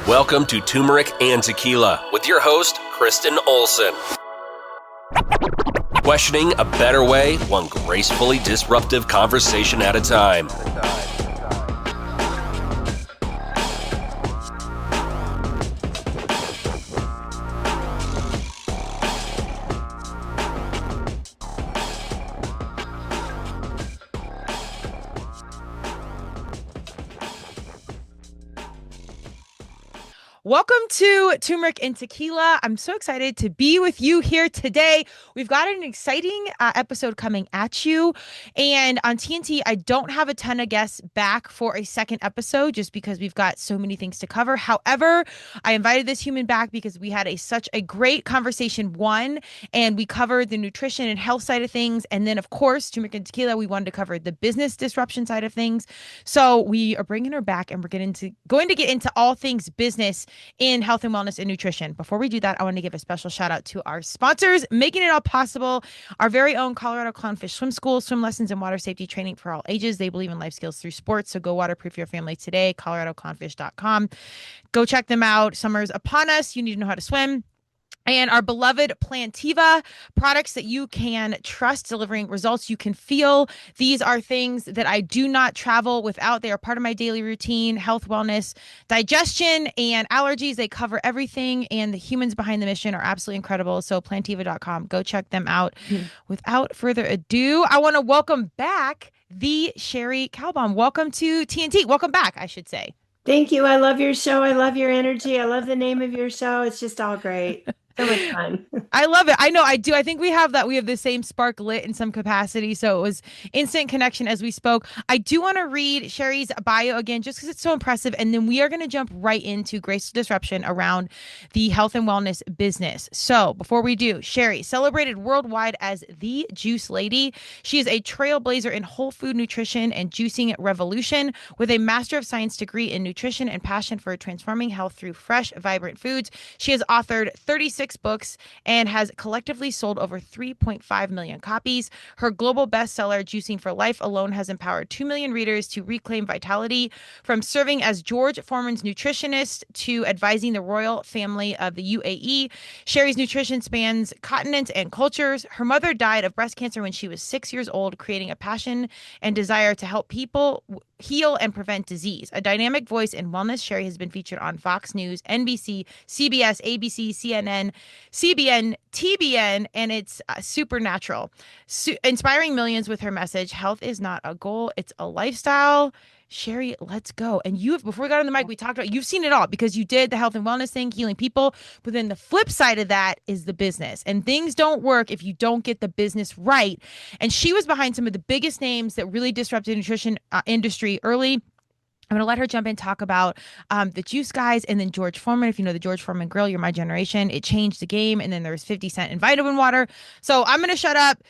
Welcome to Turmeric and Tequila with your host, Kristen Olson. Questioning a better way, one gracefully disruptive conversation at a time. Welcome to Turmeric and Tequila. I'm so excited to be with you here today. We've got an exciting episode coming at you. And on TNT, I don't have a ton of guests back for a second episode just because we've got so many things to cover. However, I invited this human back because we had such a great conversation, and we covered the nutrition and health side of things. And then, of course, Turmeric and Tequila, we wanted to cover the business disruption side of things. So we are bringing her back, and we're going to get into all things business in health and wellness and nutrition. Before we do that, I want to give a special shout out to our sponsors, making it all possible. Our very own Colorado Clownfish Swim School, swim lessons and water safety training for all ages. They believe in life skills through sports. So go waterproof your family today, coloradoclownfish.com. Go check them out. Summer's upon us. You need to know how to swim. And our beloved Plantiva, products that you can trust, delivering results you can feel. These are things that I do not travel without. They are part of my daily routine: health, wellness, digestion, and allergies. They cover everything, and the humans behind the mission are absolutely incredible. So plantiva.com, go check them out. Without further ado, I want to welcome back the Cherie Calbom. Welcome to TNT. Welcome back, I should say. Thank you. I love your show. I love your energy. I love the name of your show. It's just all great. So much fun. I love it. I know I do. I think we have the same spark lit in some capacity. So it was instant connection as we spoke. I do want to read Cherie's bio again, just because it's so impressive. And then we are going to jump right into graceful disruption around the health and wellness business. So before we do, Cherie, celebrated worldwide as the Juice Lady. She is a trailblazer in whole food nutrition and juicing revolution with a Master of Science degree in nutrition and passion for transforming health through fresh, vibrant foods. She has authored 36 books and has collectively sold over 3.5 million copies. Her global bestseller, Juicing for Life, alone has empowered 2 million readers to reclaim vitality. From serving as George Foreman's nutritionist to advising the royal family of the UAE, Cherie's nutrition spans continents and cultures. Her mother died of breast cancer when she was 6 years old, creating a passion and desire to help people heal and prevent disease. A dynamic voice in wellness, Cherie has been featured on Fox News, NBC, CBS, ABC, CNN, CBN, TBN, and it's supernatural. Inspiring millions with her message, health is not a goal, it's a lifestyle. Cherie, let's go. And before we got on the mic, we talked about, you've seen it all because you did the health and wellness thing, healing people. But then the flip side of that is the business. And things don't work if you don't get the business right. And she was behind some of the biggest names that really disrupted the nutrition industry early. I'm going to let her jump in and talk about the Juice Guys and then George Foreman. If you know the George Foreman grill, you're my generation. It changed the game. And then there's 50 Cent and vitamin water. So I'm going to shut up.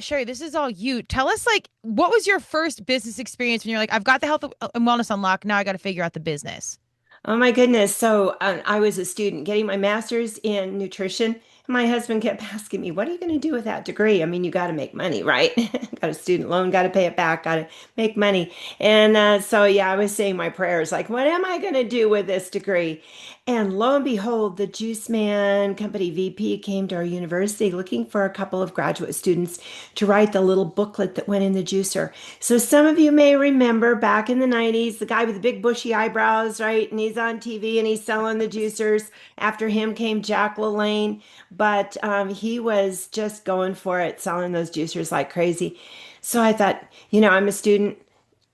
Cherie, this is all you. Tell us, what was your first business experience when you're like, I've got the health and wellness unlocked. Now I got to figure out the business. Oh my goodness. So I was a student getting my master's in nutrition. My husband kept asking me, what are you going to do with that degree? I mean, you got to make money, right? Got a student loan, got to pay it back, got to make money. And so, yeah, I was saying my prayers, like, what am I going to do with this degree? And lo and behold, the Juice Man Company VP came to our university looking for a couple of graduate students to write the little booklet that went in the juicer. So some of you may remember back in the 90s, the guy with the big bushy eyebrows, right? And he's on TV and he's selling the juicers. After him came Jack LaLanne, but he was just going for it, selling those juicers like crazy. So I thought, I'm a student.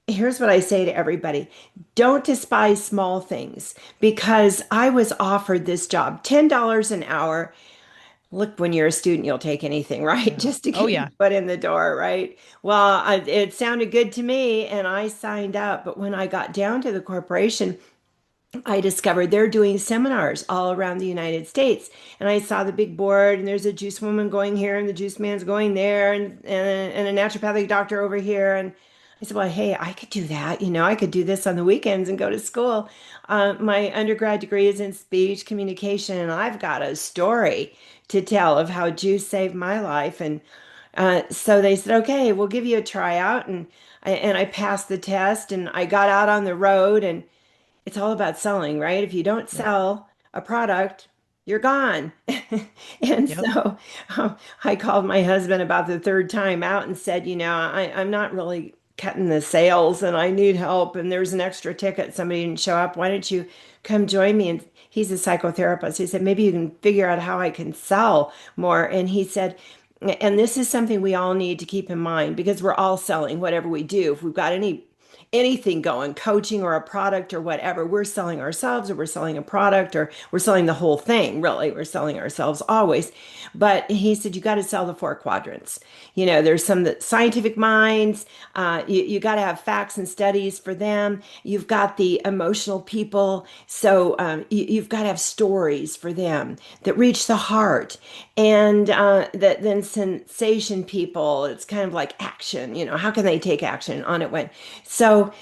Here's what I say to everybody. Don't despise small things, because I was offered this job, $10 an hour. Look, when you're a student, you'll take anything, right? Just to get your foot in the door, right? Well, it sounded good to me and I signed up. But when I got down to the corporation, I discovered they're doing seminars all around the United States. And I saw the big board, and there's a juice woman going here and the juice man's going there, and a naturopathic doctor over here. And I said, well, hey, I could do that. I could do this on the weekends and go to school. My undergrad degree is in speech communication, and I've got a story to tell of how juice saved my life. And so they said, okay, we'll give you a tryout. And I passed the test, and I got out on the road, and it's all about selling, right? If you don't Yep. sell a product, you're gone. And Yep. so I called my husband about the third time out and said, I'm not really cutting the sales and I need help. And there's an extra ticket. Somebody didn't show up. Why don't you come join me? And he's a psychotherapist. He said, maybe you can figure out how I can sell more. And he said, and this is something we all need to keep in mind because we're all selling whatever we do. If we've got anything going, coaching or a product or whatever, we're selling ourselves or we're selling a product or we're selling the whole thing, really. We're selling ourselves always. But he said, you got to sell the four quadrants. There's some that scientific minds, you got to have facts and studies for them. You've got the emotional people. So you've got to have stories for them that reach the heart. And that then sensation people, it's kind of like action, how can they take action? On it went. So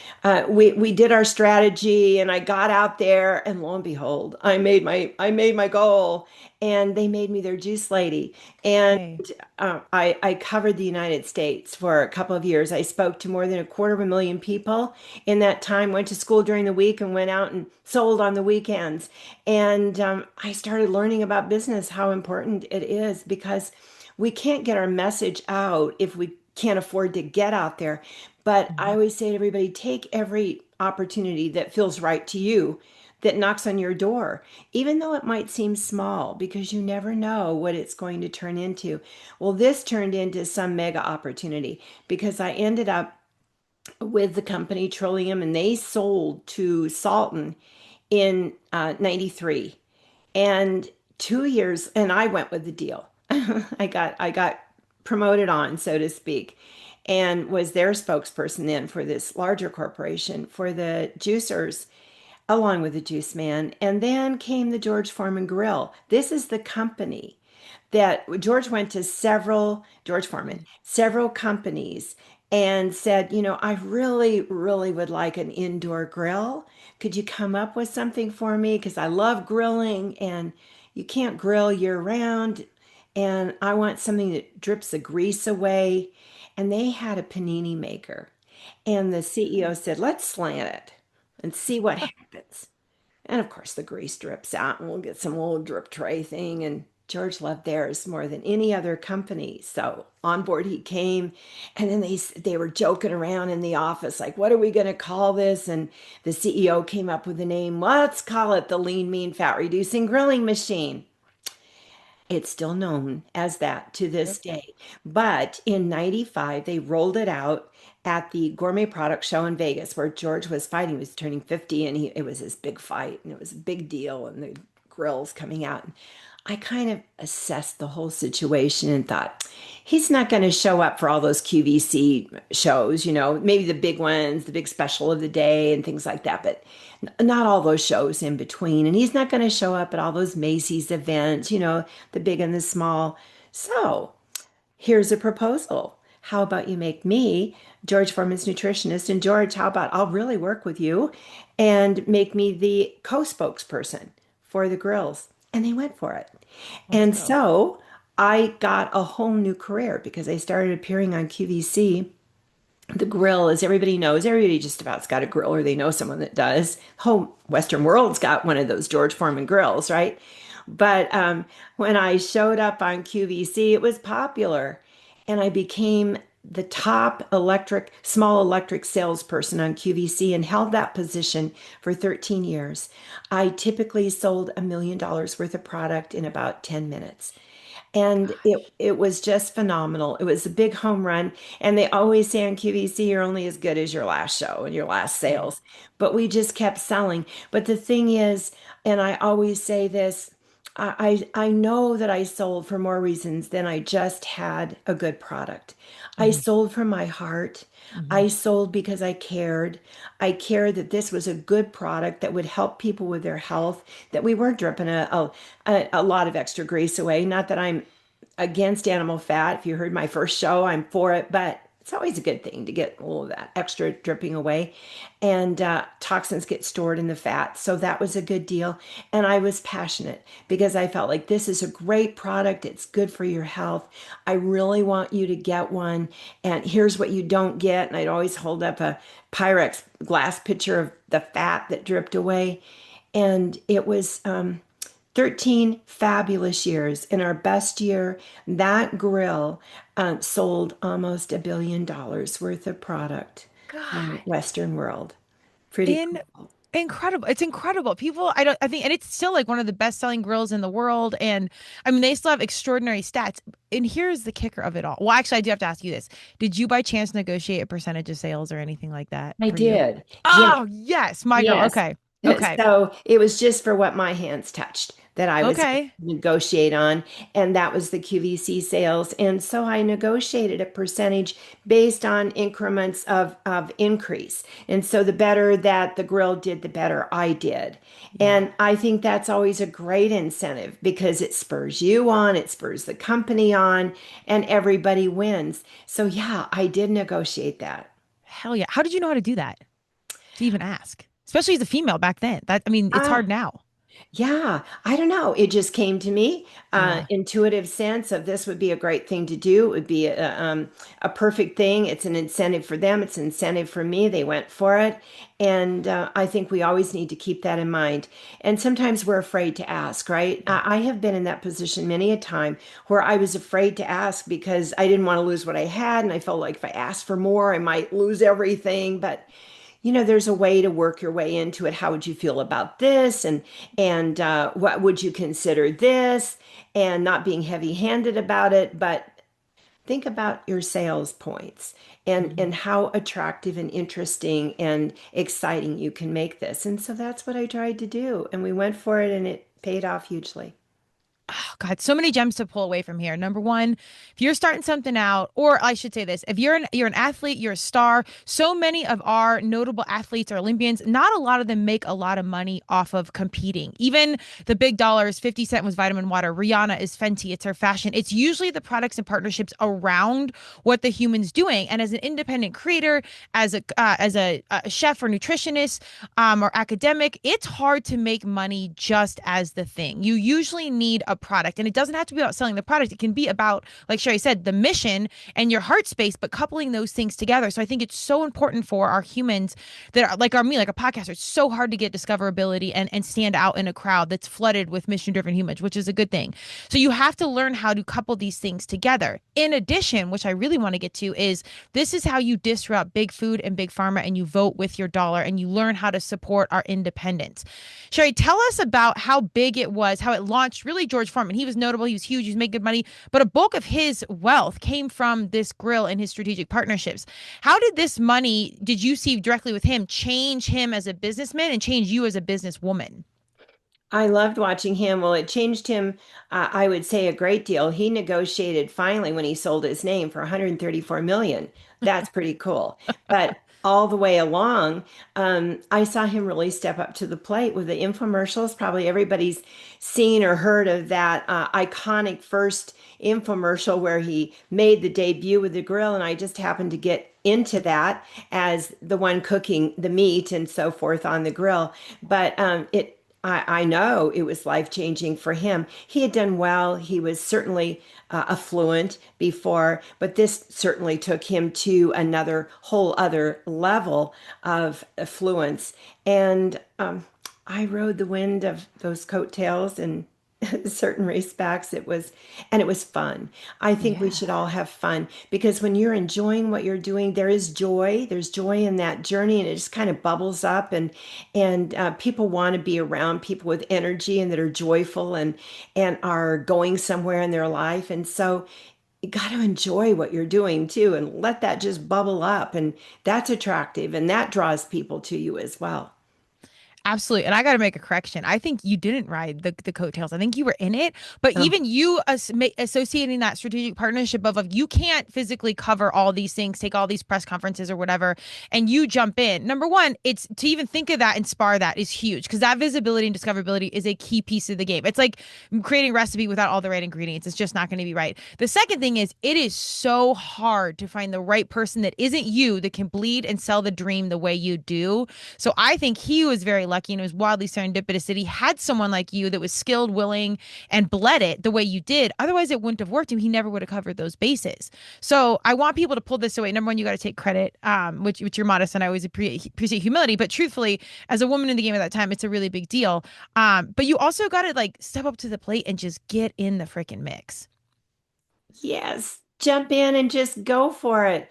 we did our strategy and I got out there and lo and behold, I made my goal and they made me their juice lady. And Hey. I covered the United States for a couple of years. I spoke to more than a quarter of a million people in that time, went to school during the week and went out and sold on the weekends. And I started learning about business, how important it is because we can't get our message out if we can't afford to get out there. But I Mhm. always say to everybody, take every opportunity that feels right to you, that knocks on your door, even though it might seem small, because you never know what it's going to turn into. Well, this turned into some mega opportunity because I ended up with the company Trillium and they sold to Salton in 93. And 2 years, and I went with the deal. I got promoted on, so to speak, and was their spokesperson then for this larger corporation for the juicers, along with the juice man. And then came the George Foreman Grill. This is the company that George went to George Foreman, several companies and said, I really, really would like an indoor grill. Could you come up with something for me? Because I love grilling and you can't grill year round. And I want something that drips the grease away. And they had a panini maker. And the CEO said, let's slant it and see what happens. And of course, the grease drips out, and we'll get some little drip tray thing. And George loved theirs more than any other company. So on board he came, and then they were joking around in the office, like, "What are we going to call this?" And the CEO came up with the name. Let's call it the Lean Mean Fat Reducing Grilling Machine. It's still known as that to Yep. this day. But in 95, they rolled it out at the Gourmet Product Show in Vegas where George was fighting. He was turning 50 and it was this big fight and it was a big deal and the grills coming out. And I kind of assessed the whole situation and thought, he's not going to show up for all those QVC shows, maybe the big ones, the big special of the day and things like that, but not all those shows in between. And he's not going to show up at all those Macy's events, the big and the small. So here's a proposal. How about you make me George Foreman's nutritionist? And George, how about I'll really work with you and make me the co-spokesperson for the grills? And they went for it. Let's And go. so I got a whole new career because I started appearing on QVC. The grill, as everybody knows, everybody just about's got a grill or they know someone that does. Whole Western world's got one of those George Foreman grills, right? But when I showed up on QVC, it was popular. And I became the top small electric salesperson on QVC and held that position for 13 years. I typically sold $1 million worth of product in about 10 minutes. And it was just phenomenal. It was a big home run. And they always say on QVC, you're only as good as your last show and your last Yeah. sales. But we just kept selling. But the thing is, and I always say this, I know that I sold for more reasons than I just had a good product. I Mhm. sold from my heart. Mhm. I sold because I cared. I cared that this was a good product that would help people with their health, that we weren't dripping a lot of extra grease away. Not that I'm against animal fat. If you heard my first show, I'm for it. But It's always a good thing to get a little of that extra dripping away. And toxins get stored in the fat. So that was a good deal. And I was passionate because I felt like this is a great product. It's good for your health. I really want you to get one. And here's what you don't get. And I'd always hold up a Pyrex glass pitcher of the fat that dripped away. And it was 13 fabulous years. In our best year, that grill sold almost $1 billion worth of product in the God. Western world. Pretty In cool. Incredible. It's incredible. People, I think, and it's still like one of the best selling grills in the world. And I mean, they still have extraordinary stats. And here's the kicker of it all. Well, actually, I do have to ask you this. Did you by chance negotiate a percentage of sales or anything like that I for you? did. Yes. Oh, yes, my girl. Yes. Okay. Okay. So it was just for what my hands touched that I was going Okay. to negotiate on, and that was the QVC sales. And so I negotiated a percentage based on increments of increase. And so the better that the grill did, the better I did. Yeah. And I think that's always a great incentive because it spurs you on, it spurs the company on, and everybody wins. So yeah, I did negotiate that. Hell yeah. How did you know how to do that? To even ask, especially as a female back then. That I mean, it's Ah, hard now. yeah, I don't know. It just came to me, Yeah. intuitive sense of this would be a great thing to do. It would be a perfect thing. It's an incentive for them. It's an incentive for me. They went for it. And I think we always need to keep that in mind. And sometimes we're afraid to ask, right? Yeah. I have been in that position many a time where I was afraid to ask because I didn't want to lose what I had. And I felt like if I asked for more, I might lose everything. But there's a way to work your way into it. How would you feel about this? And what would you consider this? And not being heavy-handed about it, but think about your sales points and Mhm. how attractive and interesting and exciting you can make this. And so that's what I tried to do. And we went for it and it paid off hugely. Oh, God, so many gems to pull away from here. Number one, if you're starting something out, or I should say this, if you're an athlete, you're a star. So many of our notable athletes or Olympians, not a lot of them make a lot of money off of competing. Even the big dollars, 50 Cent was Vitamin Water, Rihanna is Fenty, it's her fashion. It's usually the products and partnerships around what the human's doing. And as an independent creator, as a chef or nutritionist, or academic, it's hard to make money just as the thing. You usually need a product, and it doesn't have to be about selling the product. It can be about, like Cherie said, the mission and your heart space, but coupling those things together. So I think it's so important for our humans that are like me, like a podcaster. It's so hard to get discoverability and stand out in a crowd that's flooded with mission driven humans, which is a good thing. So you have to learn how to couple these things together. In addition, which I really want to get to, is this is how you disrupt big food and big pharma, and you vote with your dollar and you learn how to support our independence. Cherie, tell us about how big it was, how it launched. Really, George Foreman, he was notable, he was huge, he was making good money, but a bulk of his wealth came from this grill and his strategic partnerships. How did this money, did you see directly with him, change him as a businessman and change you as a businesswoman? I loved watching him. Well, it changed him, I would say, a great deal. He negotiated finally when he sold his name for 134 million. That's pretty cool. But all the way along, I saw him really step up to the plate with the infomercials. Probably everybody's seen or heard of that iconic first infomercial where he made the debut with the grill, and I just happened to get into that as the one cooking the meat and so forth on the grill. But I know it was life changing for him. He had done well. He was certainly affluent before, but this certainly took him to another whole other level of affluence. And I rode the wind of those coattails in certain respects. And it was fun. I think we Yeah. should all have fun because when you're enjoying what you're doing, there is joy. There's joy in that journey, and it just kind of bubbles up. And people want to be around people with energy and that are joyful and are going somewhere in their life. And so you got to enjoy what you're doing too, and let that just bubble up. And that's attractive, and that draws people to you as well. Absolutely. And I got to make a correction. I think you didn't ride the coattails. I think you were in it. But Oh, even you associating that strategic partnership of like, you can't physically cover all these things, take all these press conferences or whatever, and you jump in. Number one, it's to even think of that and spar that is huge because that visibility and discoverability is a key piece of the game. It's like creating a recipe without all the right ingredients. It's just not going to be right. The second thing is it is so hard to find the right person that isn't you that can bleed and sell the dream the way you do. So I think he was very lucky and it was wildly serendipitous that he had someone like you that was skilled, willing, and bled it the way you did. Otherwise, it wouldn't have worked and he never would have covered those bases. So I want people to pull this away. Number one, you got to take credit, which you're modest, and I always appreciate humility. But truthfully, as a woman in the game at that time, it's a really big deal. But you also got to like step up to the plate and just get in the freaking mix. yes. Jump in and just go for it.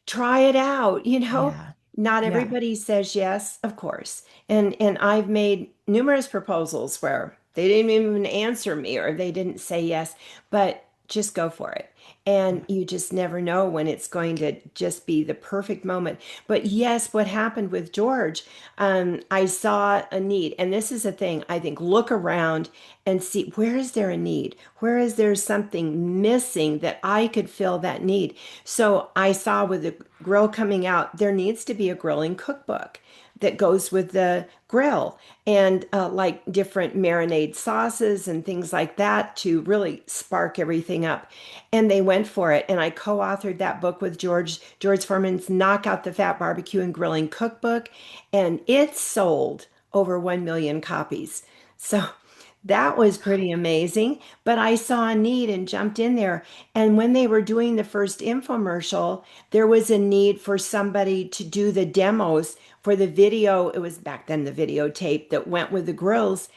Try it out, Yeah. Not Yeah. everybody says yes, of course. And I've made numerous proposals where they didn't even answer me or they didn't say yes, but just go for it. And Yeah. you just never know when it's going to just be the perfect moment. But yes, what happened with George, I saw a need. And this is a thing, I think, look around and see where is there a need? Where is there something missing that I could fill that need? So I saw with the grill coming out, there needs to be a grilling cookbook that goes with the grill and like different marinade sauces and things like that to really spark everything up. And they went for it. And I co-authored that book with George Foreman's Knock Out the Fat Barbecue and Grilling Cookbook. And it sold over 1 million copies. So that was pretty amazing. But I saw a need and jumped in there. And when they were doing the first infomercial, there was a need for somebody to do the demos for the video. It was back then the videotape that went with the grills.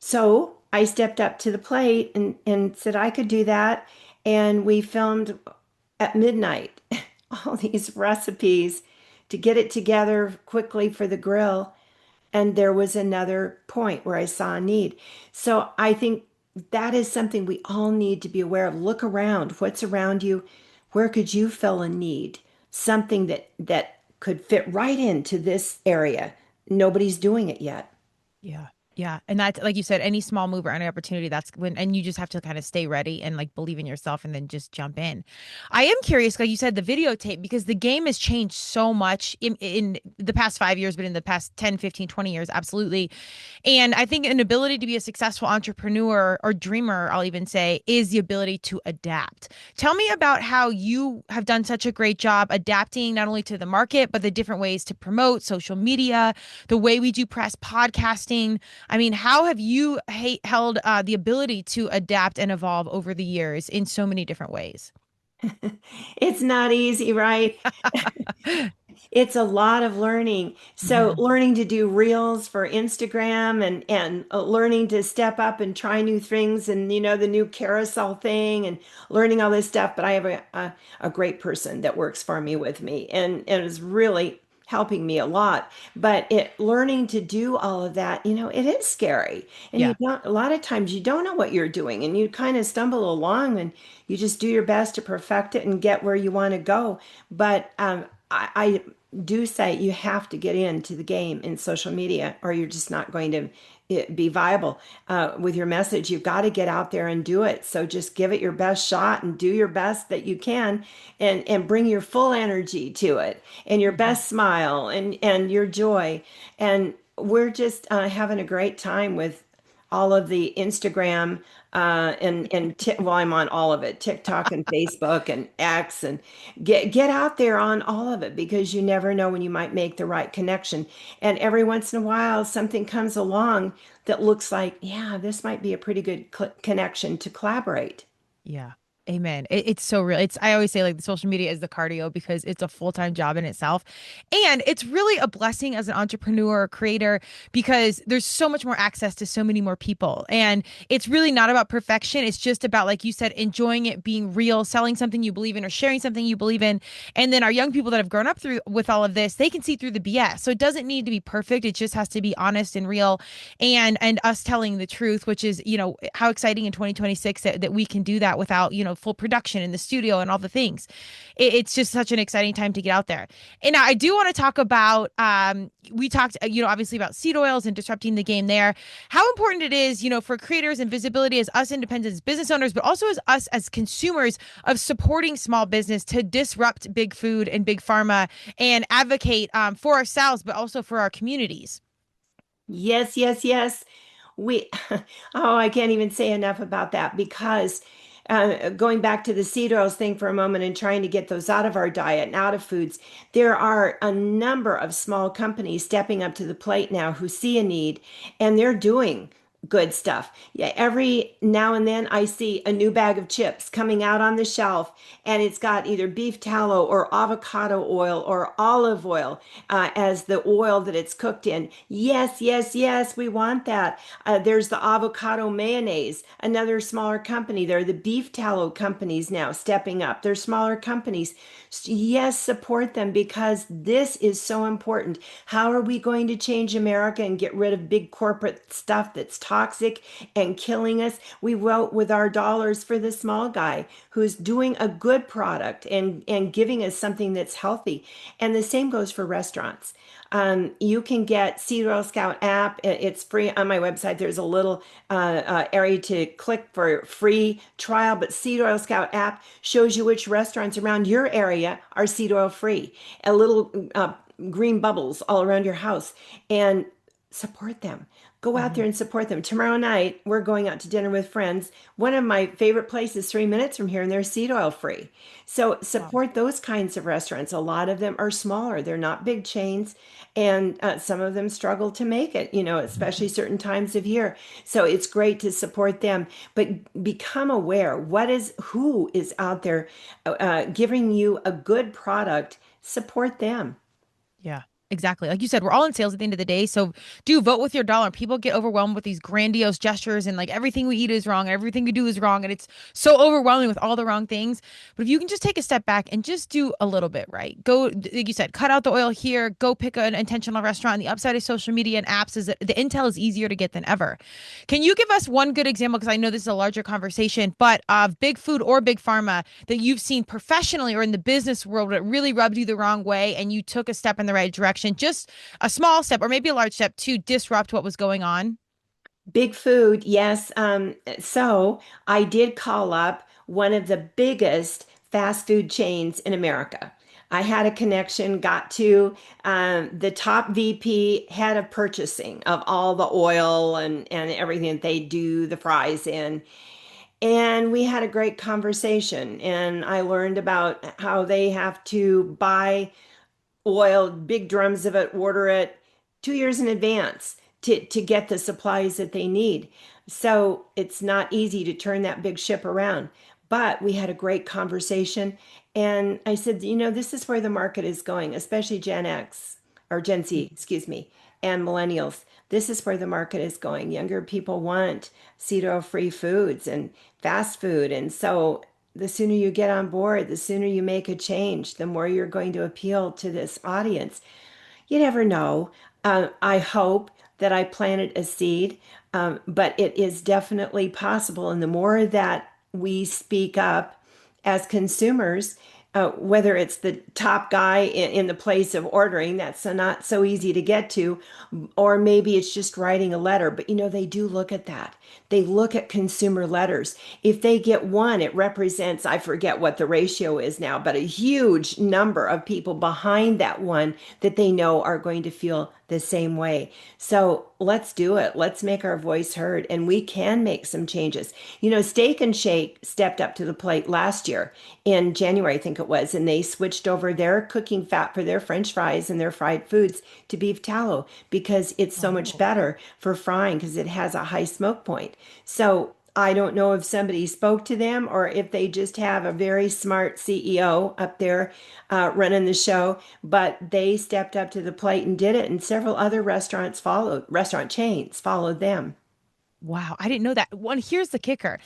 So I stepped up to the plate and said I could do that. And we filmed at midnight all these recipes to get it together quickly for the grill. And there was another point where I saw a need. So I think that is something we all need to be aware of. Look around. What's around you? Where could you fill a need? Something that could fit right into this area. Nobody's doing it yet. Yeah. Yeah. And that's like you said, any small move or any opportunity, that's when, and you just have to kind of stay ready and like believe in yourself and then just jump in. I am curious, like you said, the videotape, because the game has changed so much in the past 5 years, but in the past 10, 15, 20 years, absolutely. And I think an ability to be a successful entrepreneur or dreamer, I'll even say, is the ability to adapt. Tell me about how you have done such a great job adapting not only to the market, but the different ways to promote social media, the way we do press podcasting. I mean, how have you held the ability to adapt and evolve over the years in so many different ways? It's not easy, right? It's a lot of learning. So Mhm. learning to do reels for Instagram and learning to step up and try new things and the new carousel thing and learning all this stuff. But I have a great person that works for me with me and is really helping me a lot. But it learning to do all of that, it is scary. And you Yeah. don't a lot of times you don't know what you're doing and you kind of stumble along and you just do your best to perfect it and get where you want to go. But I do say you have to get into the game in social media or you're just not going to be viable with your message. You've got to get out there and do it. So just give it your best shot and do your best that you can and bring your full energy to it and your Mhm. best smile and your joy. And we're just having a great time with all of the Instagram well, I'm on all of it, TikTok and Facebook and X, and get out there on all of it because you never know when you might make the right connection. And every once in a while, something comes along that looks like, yeah, this might be a pretty good connection to collaborate. Yeah. Amen. It's so real. I always say like the social media is the cardio because it's a full-time job in itself. And it's really a blessing as an entrepreneur or creator because there's so much more access to so many more people. And it's really not about perfection. It's just about, like you said, enjoying it, being real, selling something you believe in or sharing something you believe in. And then our young people that have grown up through with all of this, they can see through the BS. So it doesn't need to be perfect. It just has to be honest and real and us telling the truth, which is, how exciting in 2026 that we can do that without, full production in the studio and all the things. It's just such an exciting time to get out there. And now I do want to talk about, we talked, obviously about seed oils and disrupting the game there. How important it is, for creators and visibility as us independent business owners, but also as us as consumers of supporting small business to disrupt big food and big pharma and advocate for ourselves, but also for our communities. Yes, yes, yes. We, oh, I can't even say enough about that because going back to the seed oils thing for a moment and trying to get those out of our diet and out of foods, there are a number of small companies stepping up to the plate now who see a need and they're doing good stuff. Yeah, every now and then I see a new bag of chips coming out on the shelf and it's got either beef tallow or avocado oil or olive oil as the oil that it's cooked in. Yes, yes, yes, we want that. There's the avocado mayonnaise, another smaller company. There are the beef tallow companies now stepping up. They're smaller companies. Yes, support them because this is so important. How are we going to change America and get rid of big corporate stuff that's toxic and killing us? We vote with our dollars for the small guy who's doing a good product and giving us something that's healthy. And the same goes for restaurants. You can get Seed Oil Scout app. It's free on my website. There's a little area to click for free trial, but Seed Oil Scout app shows you which restaurants around your area are seed oil free. A little green bubbles all around your house, and support them. Go out there and support them. Tomorrow night, we're going out to dinner with friends. One of my favorite places, 3 minutes from here, and they're seed oil free. So support those kinds of restaurants. A lot of them are smaller. They're not big chains, and some of them struggle to make it, especially certain times of year. So it's great to support them, but become aware who is out there giving you a good product. Support them. Yeah, exactly. Like you said, we're all in sales at the end of the day. So do vote with your dollar. People get overwhelmed with these grandiose gestures and like everything we eat is wrong, everything we do is wrong. And it's so overwhelming with all the wrong things. But if you can just take a step back and just do a little bit, right? Go, like you said, cut out the oil here, go pick an intentional restaurant. And the upside of social media and apps is that the intel is easier to get than ever. Can you give us one good example? Because I know this is a larger conversation, but of big food or big pharma that you've seen professionally or in the business world that really rubbed you the wrong way and you took a step in the right direction, just a small step or maybe a large step to disrupt what was going on? Big food, yes. So I did call up one of the biggest fast food chains in America. I had a connection, got to the top VP, head of purchasing of all the oil and everything that they do the fries in. And we had a great conversation. And I learned about how they have to buy oil, big drums of it, order it 2 years in advance to get the supplies that they need. So it's not easy to turn that big ship around. But we had a great conversation. And I said, this is where the market is going, especially Gen X or Gen Z, excuse me, and millennials. This is where the market is going. Younger people want seed oil free foods and fast food. And so the sooner you get on board, the sooner you make a change, the more you're going to appeal to this audience. You never know. I hope that I planted a seed, but it is definitely possible. And the more that we speak up as consumers, whether it's the top guy in the place of ordering, that's not so easy to get to, or maybe it's just writing a letter. But they do look at that. They look at consumer letters. If they get one, it represents, I forget what the ratio is now, but a huge number of people behind that one that they know are going to feel the same way. So let's do it. Let's make our voice heard, and we can make some changes. Steak and Shake stepped up to the plate last year in January, I think it was, and they switched over their cooking fat for their French fries and their fried foods to beef tallow because it's so much better for frying because it has a high smoke point. So I don't know if somebody spoke to them or if they just have a very smart CEO up there running the show, but they stepped up to the plate and did it. And several other restaurant chains followed them. Wow, I didn't know that. One, here's the kicker.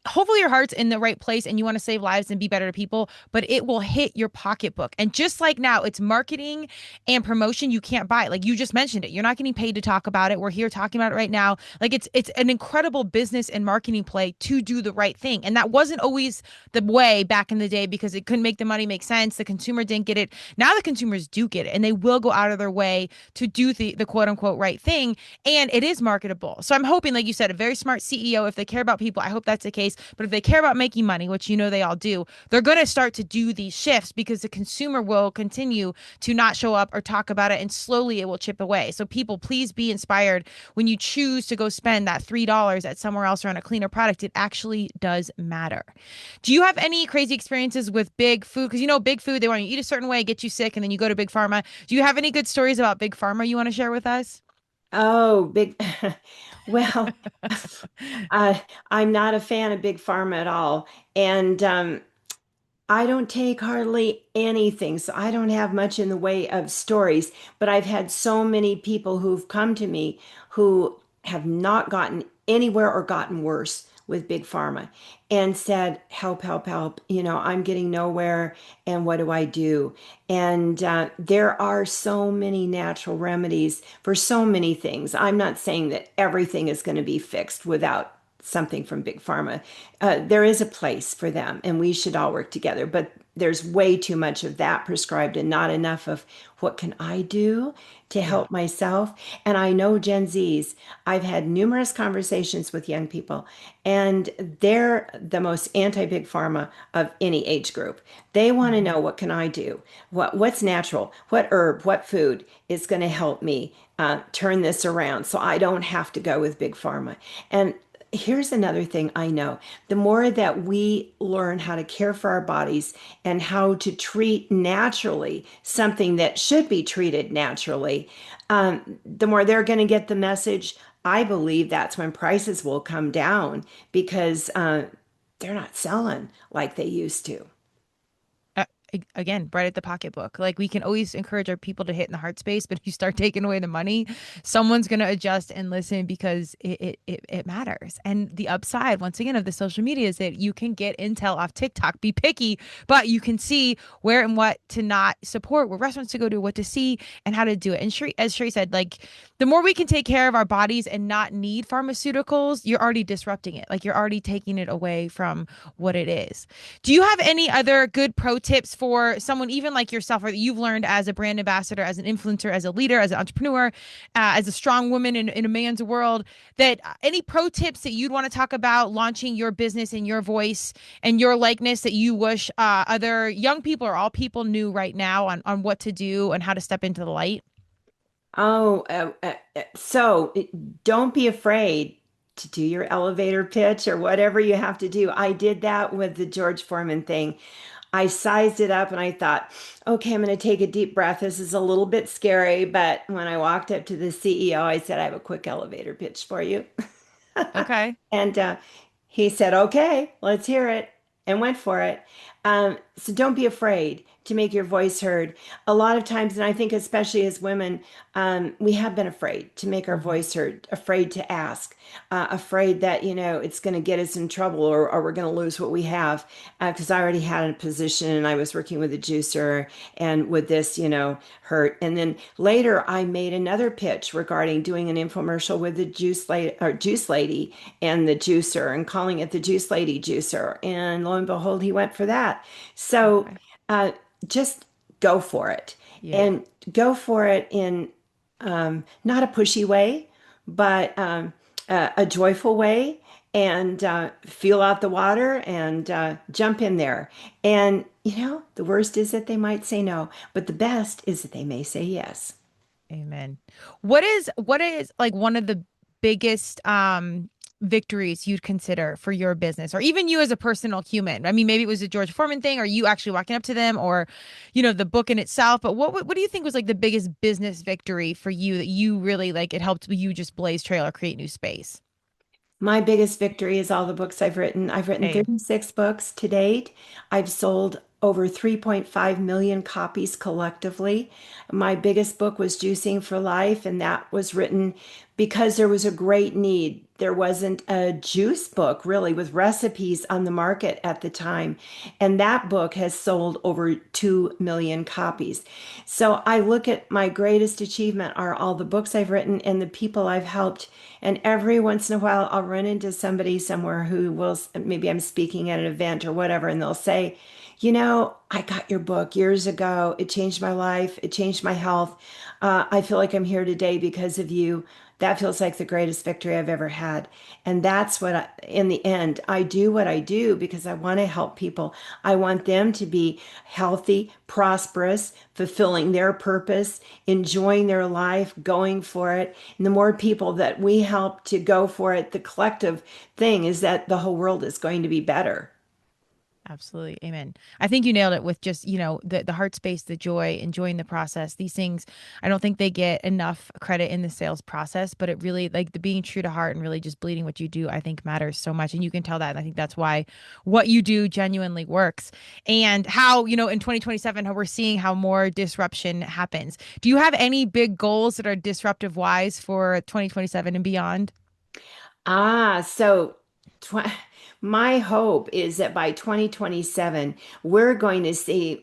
Hopefully your heart's in the right place and you want to save lives and be better to people, but it will hit your pocketbook. And just like now, it's marketing and promotion you can't buy. Like you just mentioned it. You're not getting paid to talk about it. We're here talking about it right now. Like it's an incredible business and marketing play to do the right thing. And that wasn't always the way back in the day because it couldn't make the money make sense. The consumer didn't get it. Now the consumers do get it and they will go out of their way to do the quote unquote right thing, and it is marketable. So I'm hoping, like you said, a very smart CEO, if they care about people, I hope that's the case. But if they care about making money, which you know they all do, they're going to start to do these shifts because the consumer will continue to not show up or talk about it, and slowly it will chip away. So people, please be inspired when you choose to go spend that $3 at somewhere else or on a cleaner product. It actually does matter. Do you have any crazy experiences with big food? Because you know, big food, they want you to eat a certain way, get you sick, and then you go to big pharma. Do you have any good stories about big pharma you want to share with us? Oh, big. Well, uh, I'm not a fan of big pharma at all. And I don't take hardly anything, so I don't have much in the way of stories. But I've had so many people who've come to me who have not gotten anywhere or gotten worse with Big Pharma and said, help, help, help. I'm getting nowhere, and what do I do? And there are so many natural remedies for so many things. I'm not saying that everything is going to be fixed without something from Big Pharma. There is a place for them, and we should all work together. But there's way too much of that prescribed and not enough of what can I do to Yeah. help myself. And I know Gen Zs, I've had numerous conversations with young people, and they're the most anti-big pharma of any age group. They want to Mhm. know, what can I do? What's natural? What herb, what food is going to help me turn this around so I don't have to go with big pharma? And here's another thing I know. The more that we learn how to care for our bodies and how to treat naturally something that should be treated naturally, the more they're going to get the message. I believe that's when prices will come down because they're not selling like they used to. uh, Again, right at the pocketbook. Like we can always encourage our people to hit in the heart space, but if you start taking away the money, someone's going to adjust and listen because it matters. And the upside, once again, of the social media is that you can get intel off TikTok. Be picky, but you can see where and what to not support, where restaurants to go to, what to see, and how to do it. And as Sheree said, like the more we can take care of our bodies and not need pharmaceuticals, you're already disrupting it. Like you're already taking it away from what it is. Do you have any other good pro tips for someone, even like yourself, or that you've learned as a brand ambassador, as an influencer, as a leader, as an entrepreneur, as a strong woman in a man's world, that any pro tips that you'd want to talk about launching your business and your voice and your likeness that you wish other young people or all people knew right now on what to do and how to step into the light? So don't be afraid to do your elevator pitch or whatever you have to do. I did that with the George Foreman thing. I sized it up and I thought, okay, I'm going to take a deep breath. This is a little bit scary, but when I walked up to the CEO, I said, I have a quick elevator pitch for you. Okay. And he said, okay, let's hear it, and went for it. So don't be afraid to make your voice heard. A lot of times, and I think especially as women, we have been afraid to make our Mhm. voice heard, afraid to ask, afraid that, it's going to get us in trouble, or we're going to lose what we have. Because I already had a position and I was working with a juicer, and with this, hurt. And then later I made another pitch regarding doing an infomercial with the juice lady and the juicer, and calling it the Juice Lady Juicer. And lo and behold, he went for that. So Okay. uh, just go for it, Yeah. and go for it in not a pushy way, but a joyful way, and feel out the water, and jump in there. And, the worst is that they might say no, but the best is that they may say yes. Amen. What is like one of the biggest victories you'd consider for your business or even you as a personal human? I mean, maybe it was a George Foreman thing or you actually walking up to them or the book in itself, but what do you think was like the biggest business victory for you that you really like it helped you just blaze trail or create new space? My biggest victory is all the books I've written. I've written Hey. 36 books to date. I've sold over 3.5 million copies collectively. My biggest book was Juicing for Life, and that was written because there was a great need. There wasn't a juice book really with recipes on the market at the time. And that book has sold over 2 million copies. So I look at my greatest achievement are all the books I've written and the people I've helped. And every once in a while, I'll run into somebody somewhere who will, maybe I'm speaking at an event or whatever, and they'll say, I got your book years ago. It changed my life. It changed my health. I feel like I'm here today because of you. That feels like the greatest victory I've ever had. And that's in the end, I do what I do because I want to help people. I want them to be healthy, prosperous, fulfilling their purpose, enjoying their life, going for it. And the more people that we help to go for it, the collective thing is that the whole world is going to be better. Absolutely. Amen. I think you nailed it with just, the heart space, the joy, enjoying the process. These things, I don't think they get enough credit in the sales process, but it really, like, the being true to heart and really just bleeding what you do, I think matters so much. And you can tell that. And I think that's why what you do genuinely works. And how, in 2027, how we're seeing how more disruption happens. Do you have any big goals that are disruptive wise for 2027 and beyond? So tw my hope is that by 2027, we're going to see,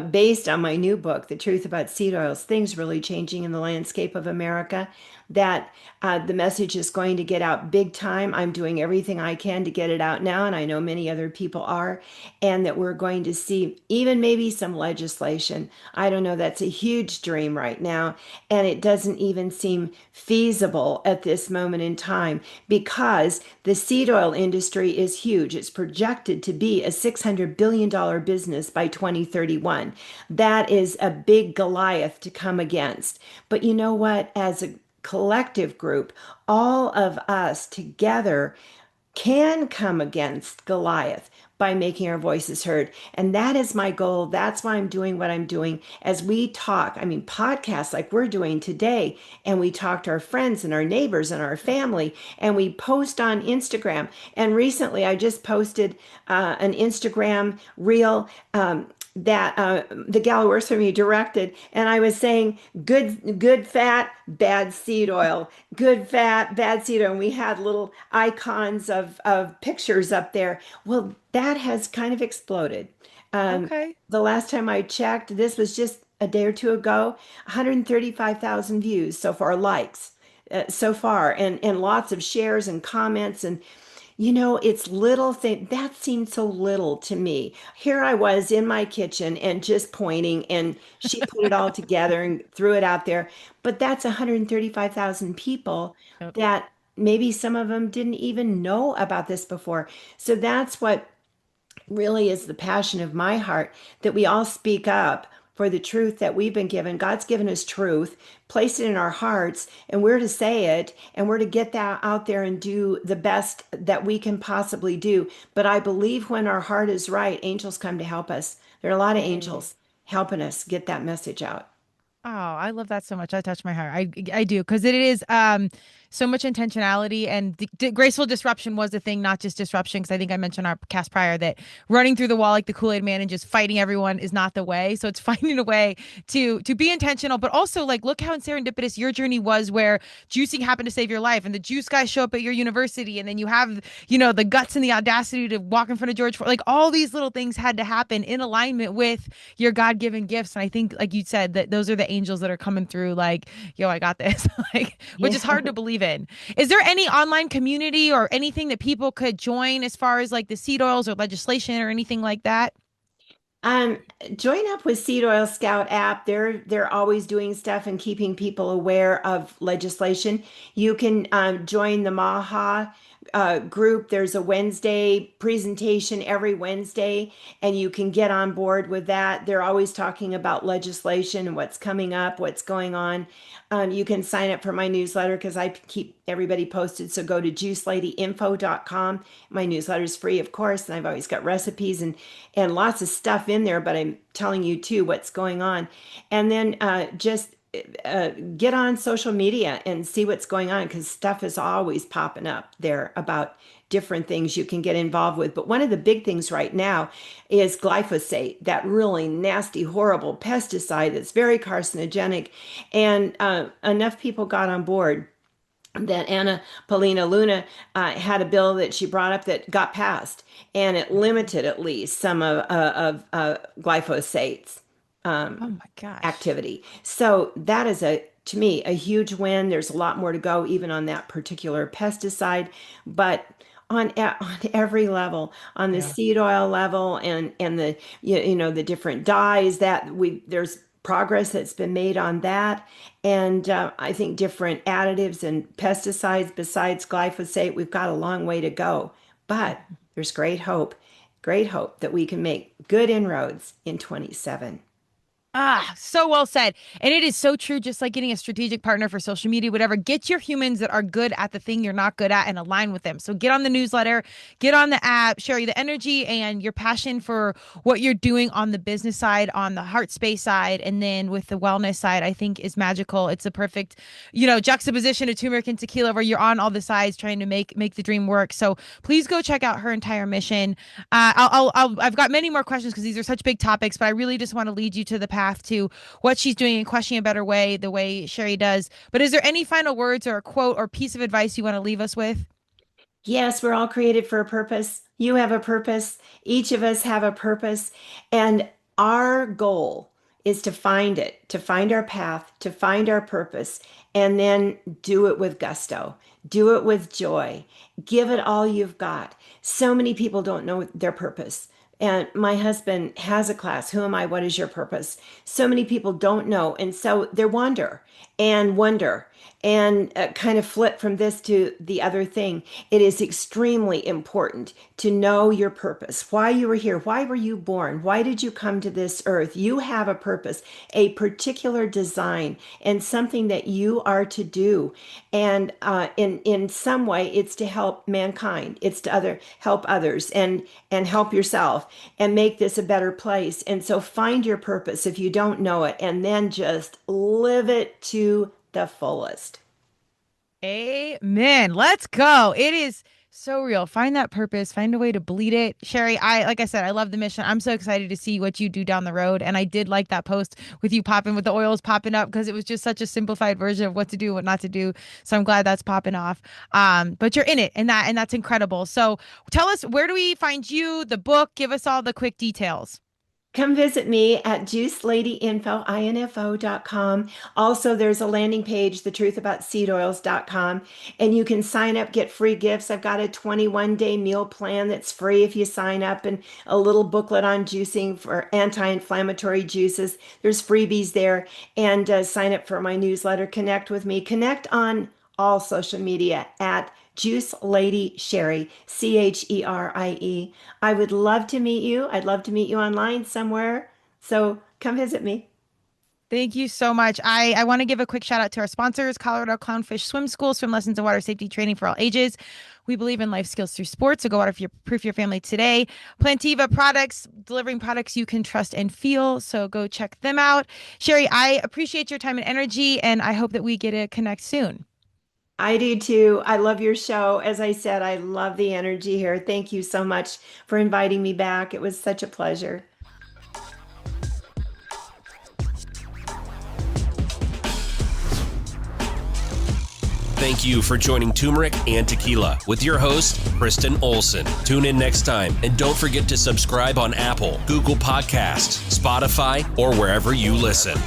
based on my new book, The Truth About Seed Oils, things really changing in the landscape of America, that the message is going to get out big time. I'm doing everything I can to get it out now, and I know many other people are, and that we're going to see even maybe some legislation. I don't know, that's a huge dream right now, and it doesn't even seem feasible at this moment in time because the seed oil industry is huge. It's projected to be a $600 billion business by 2031. That is a big Goliath to come against. But you know what? As a collective group, all of us together can come against Goliath by making our voices heard. And that is my goal. That's why I'm doing what I'm doing. As we talk, I mean, podcasts like we're doing today, and we talk to our friends and our neighbors and our family, and we post on Instagram. And recently, I just posted an Instagram reel. That the gal who works for me directed, and I was saying good fat, bad seed oil, good fat, bad seed oil, and we had little icons of pictures up there. Well, that has kind of exploded. Okay. The last time I checked, this was just a day or two ago, 135,000 views so far, likes so far, and lots of shares and comments. And it's little thing that seemed so little to me. Here I was in my kitchen and just pointing, and she put it all together and threw it out there. But that's 135,000 people Yep. that maybe some of them didn't even know about this before. So that's what really is the passion of my heart, that we all speak up for the truth that we've been given. God's given us truth, placed it in our hearts, and we're to say it, and we're to get that out there and do the best that we can possibly do. But I believe when our heart is right, angels come to help us. There are a lot of Hey. angels helping us get that message out. Oh, I love that so much. That touched my heart. I do, because it is so much intentionality, and graceful disruption was the thing, not just disruption. Because I think I mentioned our cast prior that running through the wall like the Kool-Aid man and just fighting everyone is not the way. So it's finding a way to be intentional, but also, like, look how serendipitous your journey was, where juicing happened to save your life, and the juice guys show up at your university, and then you have the guts and the audacity to walk in front of George Foreman. Like, all these little things had to happen in alignment with your God-given gifts. And I think, like you said, that those are the angels that are coming through, like, yo, I got this. Like, which is hard Yeah. to believe in. Is there any online community or anything that people could join as far as like the seed oils or legislation or anything like that? Um, Join up with Seed Oil Scout app. They're always doing stuff and keeping people aware of legislation. You can join the MAHA group. There's a Wednesday presentation every Wednesday, and you can get on board with that. They're always talking about legislation and what's coming up, what's going on. You can sign up for my newsletter because I keep everybody posted. So go to juiceladyinfo.com. My newsletter is free, of course, and I've always got recipes and lots of stuff in there, but I'm telling you too what's going on. And then just get on social media and see what's going on, because stuff is always popping up there about different things you can get involved with. But one of the big things right now is glyphosate, that really nasty, horrible pesticide that's very carcinogenic. And enough people got on board that Anna Paulina Luna had a bill that she brought up that got passed, and it limited at least some of glyphosate's Oh my gosh. activity. So that is to me, a huge win. There's a lot more to go, even on that particular pesticide, but on every level, on the Yeah. seed oil level, and the the different dyes that there's progress that's been made on that, and I think different additives and pesticides besides glyphosate. We've got a long way to go, but there's great hope that we can make good inroads in 27. Ah, so well said. And it is so true, just like getting a strategic partner for social media, whatever. Get your humans that are good at the thing you're not good at and align with them. So get on the newsletter, get on the app, Cherie, the energy and your passion for what you're doing on the business side, on the heart space side, and then with the wellness side, I think is magical. It's a perfect, juxtaposition of turmeric and tequila where you're on all the sides trying to make the dream work. So please go check out her entire mission. I've got many more questions because these are such big topics, but I really just want to lead you to the path to what she's doing and questioning a better way, the way Cherie does. But is there any final words or a quote or piece of advice you want to leave us with? Yes, we're all created for a purpose. You have a purpose. Each of us have a purpose. And our goal is to find it, to find our path, to find our purpose, and then do it with gusto. Do it with joy. Give it all you've got. So many people don't know their purpose. And my husband has a class, Who Am I? What is your purpose? So many people don't know. And so they wonder and kind of flip from this to the other thing. It is extremely important to know your purpose, why you were here, why were you born, why did you come to this earth? You have a purpose, a particular design, and something that you are to do. And in some way, it's to help mankind. It's to help others and help yourself and make this a better place. And so find your purpose if you don't know it, and then just live it to the fullest. Amen. Let's go. It is so real. Find that purpose, find a way to bleed it. Cherie, like I said, I love the mission. I'm so excited to see what you do down the road. And I did like that post with you popping with the oils popping up, because it was just such a simplified version of what to do, what not to do. So I'm glad that's popping off. But you're in it, and that's incredible. So tell us, where do we find you, the book? Give us all the quick details. Come visit me at juiceladyinfo.com. Also, there's a landing page, thetruthaboutseedoils.com, and you can sign up, get free gifts. I've got a 21-day meal plan that's free if you sign up, and a little booklet on juicing for anti-inflammatory juices. There's freebies there, and sign up for my newsletter. Connect with me. Connect on all social media at Juice Lady Cherie, Cherie. I would love to meet you. I'd love to meet you online somewhere. So come visit me. Thank you so much. I want to give a quick shout out to our sponsors, Colorado Clownfish Swim School, swim lessons and water safety training for all ages. We believe in life skills through sports, so go proof your family today. Plantiva Products, delivering products you can trust and feel, so go check them out. Cherie, I appreciate your time and energy, and I hope that we get to connect soon. I do too. I love your show. As I said, I love the energy here. Thank you so much for inviting me back. It was such a pleasure. Thank you for joining Turmeric and Tequila with your host, Kristen Olson. Tune in next time, and don't forget to subscribe on Apple, Google Podcasts, Spotify, or wherever you listen.